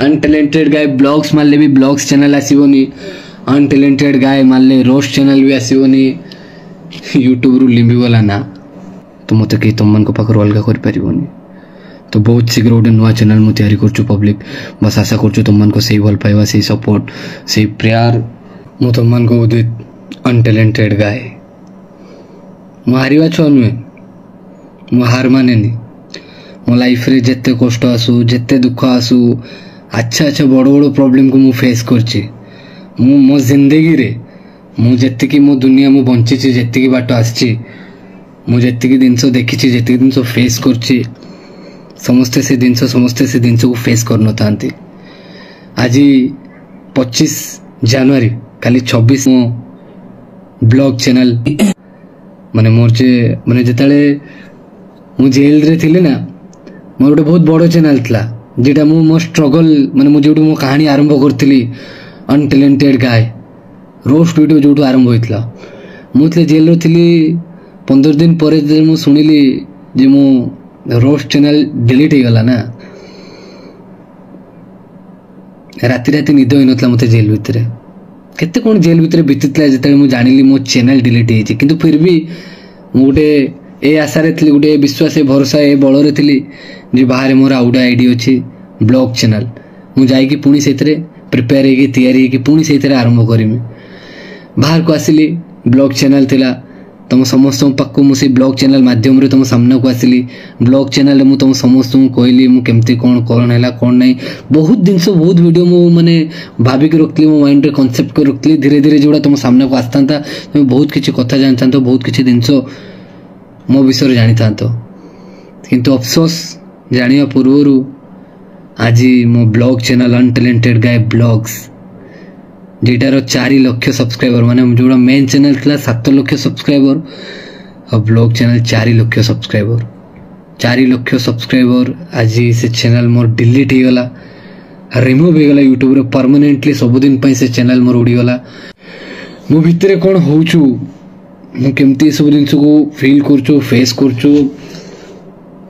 Untalented गाय blogs मारले भी blogs channel आसबनी untalented गाय मारले रोस्ट चैनल भी आसबनी यूट्यूब रु लिंबिगला ना तो मत कहीं तुम मन पाखर अलग कर तो बहुत शीघ्र गोटे नुआ चैनल मुझे तैयारी कर पब्लिक बस आशा कर तुम मन से भल पाइबा से सपोर्ट से प्यार मु तुम मन को अनटैलेंटेड गाय मु हारिबा छुआ नुहे मु हार माने मो लाइफ रे जिते कष्ट आसू जिते दुख आसू अच्छा अच्छा बड़ बड़ प्रॉब्लम को मु फेस करची मो जिंदगी रे मु जेतिकी मो दुनिया मु बंची जेतिकी बाट आसची मु जेतिकी जिनस देखी जेतिकी जिनस फेस करची समस्ते से जिनस को फेस कर न थांती आज 25 जनवरी काली 26 मो ब्लॉग चैनल माने मोर जे माने जेताले मु जेल रे थिले ना मोर गोटे बहुत बड़ चैनल था जेटा मु मो स्ट्रगल माने मु जोटू मो कहानी आरंभ करथिली अनटैलेंटेड गाय रोस्ट वीडियो जोटू आरंभ होइतला मु तले जेल रे थिली 15 दिन पर मु सुनिली जे मु रोस्ट चैनल डिलीट हो गला ना राति राति निद हो नथला मते जेल भितर केते कोन जेल भितर बीतला जेते मु जानिली मो चैनल डिलीट हेछि किंतु फिर भी मु गोटे ए आशा रे थिली गोटे विश्वास ए भरोसा ए बळ रे थिली जे बाहर मोर आउडा आईडी अछि ब्लॉग चैनल मु जाई कि पुनी सेतरे प्रिपेयर हे कि तैयारी कि पुनी सेतरे आरंभ करिमि बाहर को आसिली ब्लॉग चैनल थिला तुम समस्त पाक मुझे ब्लॉग चैनल माध्यम रे तुम सामना को आसिली ब्लॉग चैनल मु तुम समस्त कहली मु केमती कौन है कौन नहीं बहुत जिनस बहुत वीडियो मु माने भाविक रखली मो माइंड रे कॉन्सेप्ट को रखली धीरे धीरे जोड़ा तुम सामना को आसता तुम बहुत किसी कथा जानता बहुत किसी जिनस मो विषय जानी था किंतु अफसोस जानिया पूर्व आज मो ब्लॉग चैनल अनटैलेंटेड गाय ब्लॉग्स जेटार 4 लाख सब्सक्राइबर माने जोड़ा मेन चैनल था 7 लाख सब्सक्राइबर और blog channel 4 lakh subscriber 4 lakh subscriber आज से चैनल मोर डिलीट हो गला रिमूव हो गला यूट्यूब रे परमानेंटली सब दिन पई से चैनल मोर उड़ी गला मु भितरे कोन होउछु मु केमती सब दिन को फील करछु फेस करछु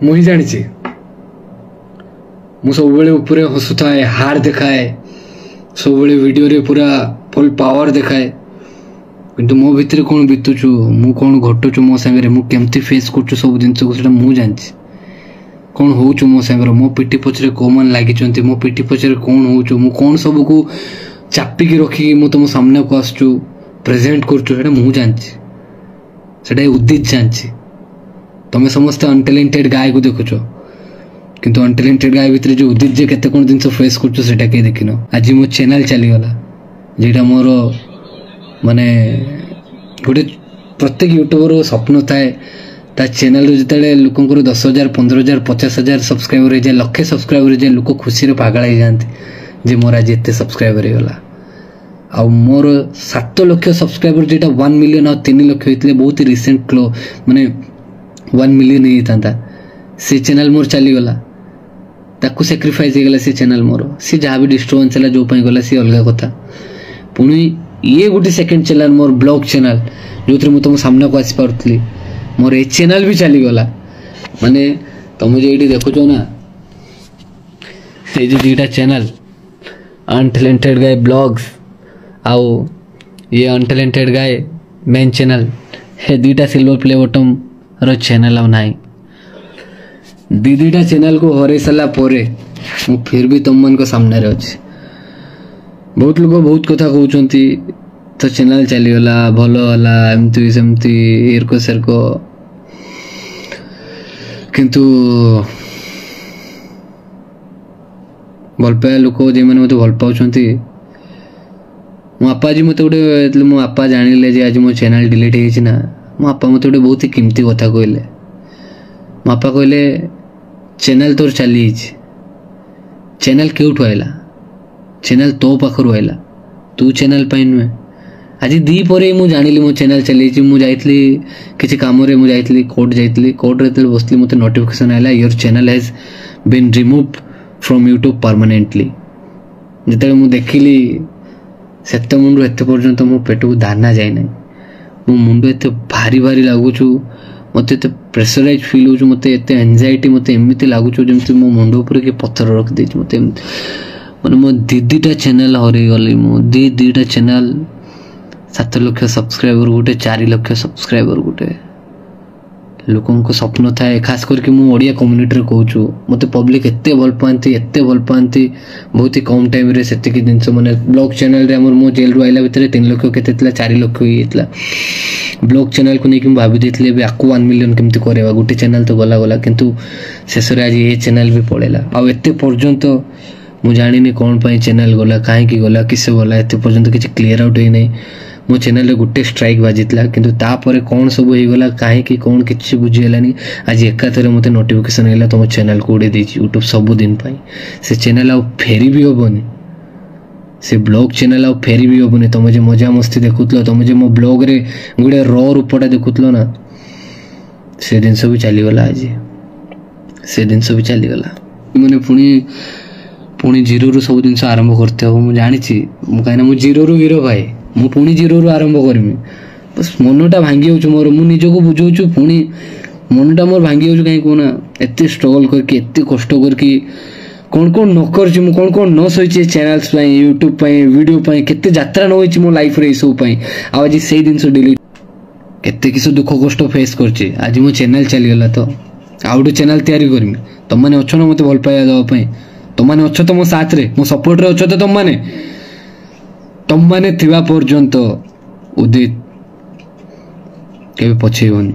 मु ही जानि छी मु सब बेले ऊपर हसुथाए हार देखाए सब बड़े वीडियो रे पूरा फुल पावर देखाए किंतु मो भितर कौन बीतुचु मु कौन घटुचु मो संगे मु केमती फेस करछु सब दिन को सेटा मु जानछि कौन होउचु मो संगे मो पिटी पछरे कोमन लागि चंती मो पिटी पछरे कौन होउचु मु कौन सब को चापी के रखी मु तुम सामने को आसछु प्रेजेंट करछु सेटा मु जानछि सेटा उदित जानछि तमे समस्त अनटैलेंटेड गाय को देखुछो किंतु अनटैलेंटेड गाय भितर जो उदित जे केते कोन जिंस फेस करछु सेटा के देखिनो आज मो चैनल चली गला जेटा मोर माने गोटे प्रत्येक यूट्यूबर स्वप्न थाए ता चैनल रो जतले लोकंकर 10,000 15,000 50,000 सब्सक्राइबर जे लाख सब्सक्राइबर जे लोक खुशी रे पागल हो जांती जे मोर आज एते सब्सक्राइबर हो गला आ मोर 7 लाख सब्सक्राइबर जेटा 1 मिलियन और 3 लाख होइतले बहुत ही रिसेंट क्लो माने 1 मिलियन ही थांता से चैनल मोर चली गला ताकू सैक्रिफाइस हो गला से चैनल मोर सी जहाँ भी डिस्टर्बेंस है जो पाई गला सी अलग कथा पुणी ये गोटे सेकंड चैनल मोर ब्लॉग चैनल जो थरे मु तुम सामना को आसी पारथली मोर ए चैनल भी चली गला माने तुम जे एटी देखुछो ना ए जे दुईटा चैनल अनटैलेंटेड गाय ब्लॉग्स आउ ये अनटैलेंटेड गाय मेन चैनल हे दुईटा सिल्वर प्ले बटन रो चैनल आ नाही दीदीटा चैनल को हरे साला पोरे मु फिर भी तुम मन को सामने रे अछि बहुत लोग बहुत कथा कहउचंती तो चैनल चली गला भलो होला एमती सेमती एर को सर को किंतु भल पाया लोक जे माने मते भल पाउचंती मो आपा जी मते गोटे मो आपा जानिले जे आज मो चैनल डिलीट हे छि ना मो आपा मते गोटे बहुत ही कीमती कथा कहले मो आपा कहले चैनल तोर चली चैनल क्यों आइला चैनल तो पाखर आइला तू चैनल पाई नुहे आज दी पर मुझे जानी मो चैनल चली मुझे किसी काम रे मुझे कोर्ट जाइली कोर्ट रे बसली मत नोटिफिकेशन आइला your channel has been remove from YouTube permanently जिते मुझे देखिली सेत मुंडू एत पर्यंत मो पेट को दाना जाए ना मो मुंड एत भारी भारी लगुच मत एत प्रेसराइज फील हो मत एत एंजाइटी मत एमती लगुच जमी मो मुंड उपर कि पत्थर रखी मत ମାନେ ମୋ ଦିଦିଟା ଚ୍ୟାନେଲ୍ ହରେଇଗଲି ମୁଁ ଦିଟା ଚ୍ୟାନେଲ୍ 7 ଲକ୍ଷ ସବସ୍କ୍ରାଇବର ଗୋଟେ 4 ଲକ୍ଷ ସବସ୍କ୍ରାଇବର ଗୋଟେ ଲୋକଙ୍କ ସ୍ୱପ୍ନ ଥାଏ ଖାସ କରିକି ମୁଁ ଓଡ଼ିଆ କମ୍ୟୁନିଟିରେ କହୁଛୁ ମୋତେ ପବ୍ଲିକ ଏତେ ଭଲ ପାଆନ୍ତି ବହୁତ ହି କମ୍ ଟାଇମ୍ରେ ସେତିକି ଜିନିଷ ମାନେ ବ୍ଲଗ୍ ଚ୍ୟାନେଲ୍ରେ ଆମର ମୁଁ ଜେଲ୍ରୁ ଆଇଲା ଭିତରେ 3 ଲକ୍ଷ କେତେ ଥିଲା 4 ଲକ୍ଷ ହେଇଯାଇଥିଲା ବ୍ଲଗ୍ ଚ୍ୟାନେଲ୍କୁ ନେଇକି ମୁଁ ଭାବି ଦେଇଥିଲି ଏବେ ଆକୁ 1 ମିଲିୟନ୍ କେମିତି କରେଇବା ଗୋଟେ ଚ୍ୟାନେଲ୍ ତ ଗଲା କିନ୍ତୁ ଶେଷରେ ଆଜି ଏ ଚ୍ୟାନେଲ୍ ବି ପଳେଇଲା ଆଉ ଏତେ ପର୍ଯ୍ୟନ୍ତ ମୁଁ ଜାଣିନି କ'ଣ ପାଇଁ ଚ୍ୟାନେଲ୍ ଗଲା କାହିଁକି ଗଲା କିସ ଗଲା ଏତେ ପର୍ଯ୍ୟନ୍ତ କିଛି କ୍ଲିୟର ଆଉଟ୍ ହେଇନାହିଁ ମୋ ଚ୍ୟାନେଲ୍ରେ ଗୋଟେ ଷ୍ଟ୍ରାଇକ୍ ବାଜିଥିଲା କିନ୍ତୁ ତାପରେ କ'ଣ ସବୁ ହେଇଗଲା କାହିଁକି କ'ଣ କିଛି ବୁଝିହେଲାନି ଆଜି ଏକାଥରେ ମୋତେ ନୋଟିଫିକେସନ୍ ହେଲା ତୁମ ଚ୍ୟାନେଲ୍କୁ ଉଡ଼େଇ ଦେଇଛି ୟୁଟ୍ୟୁବ୍ ସବୁଦିନ ପାଇଁ ସେ ଚ୍ୟାନେଲ୍ ଆଉ ଫେରି ବି ହେବନି ସେ ବ୍ଲଗ୍ ଚ୍ୟାନେଲ୍ ଆଉ ଫେରି ବି ହେବନି ତୁମେ ଯେ ମଜାମସ୍ତି ଦେଖୁଥିଲ ତୁମେ ଯେ ମୋ ବ୍ଲଗ୍ରେ ଗୋଟେ ରୂପଟା ଦେଖୁଥିଲ ନା ସେ ଜିନିଷ ବି ଚାଲିଗଲା ଆଜି ସେ ଜିନିଷ ବି ଚାଲିଗଲା ମାନେ ପୁଣି ଜିରୋରୁ ସବୁ ଜିନିଷ ଆରମ୍ଭ କରିତେ ହେବ ମୁଁ ଜାଣିଛି ମୁଁ କାହିଁକିନା ମୁଁ ଜିରୋରୁ ହିରୋ ଭାଇ ମୁଁ ପୁଣି ଜିରୋରୁ ଆରମ୍ଭ କରିମି ବସ୍ ମନଟା ଭାଙ୍ଗି ଯାଉଛି ମୋର ମୁଁ ନିଜକୁ ବୁଝାଉଛୁ ପୁଣି ମନଟା ମୋର ଭାଙ୍ଗି ଯାଉଛି କାହିଁକି କହୁନା ଏତେ ଷ୍ଟ୍ରଗଲ୍ କରିକି ଏତେ କଷ୍ଟ କରିକି କ'ଣ ନ କରିଛି ମୁଁ କ'ଣ ନ ସହିଛି ଚ୍ୟାନେଲ୍ସ ପାଇଁ ୟୁଟ୍ୟୁବ୍ ପାଇଁ ଭିଡ଼ିଓ ପାଇଁ କେତେ ଯାତ୍ରା ନ ହୋଇଛି ମୋ ଲାଇଫ୍ରେ ଏସବୁ ପାଇଁ ଆଉ ଆଜି ସେଇ ଜିନିଷ ଡିଲିଟ୍ କେତେ କିଛି ଦୁଃଖ କଷ୍ଟ ଫେସ୍ କରିଛି ଆଜି ମୋ ଚ୍ୟାନେଲ୍ ଚାଲିଗଲା ତ ଆଉ ଗୋଟେ ଚ୍ୟାନେଲ୍ ତିଆରି କରିମି ତମମାନେ ଅଛ ନା ମୋତେ ଭଲ ପାଇବା ଦେବା ପାଇଁ ତମମାନେ ଅଛ ତ ମୋ ସାଥରେ ମୋ ସପୋର୍ଟରେ ଅଛ ତ ତମମାନେ ଥିବା ପର୍ଯ୍ୟନ୍ତ ଉଦିତ କେବେ ପଛେଇବନି।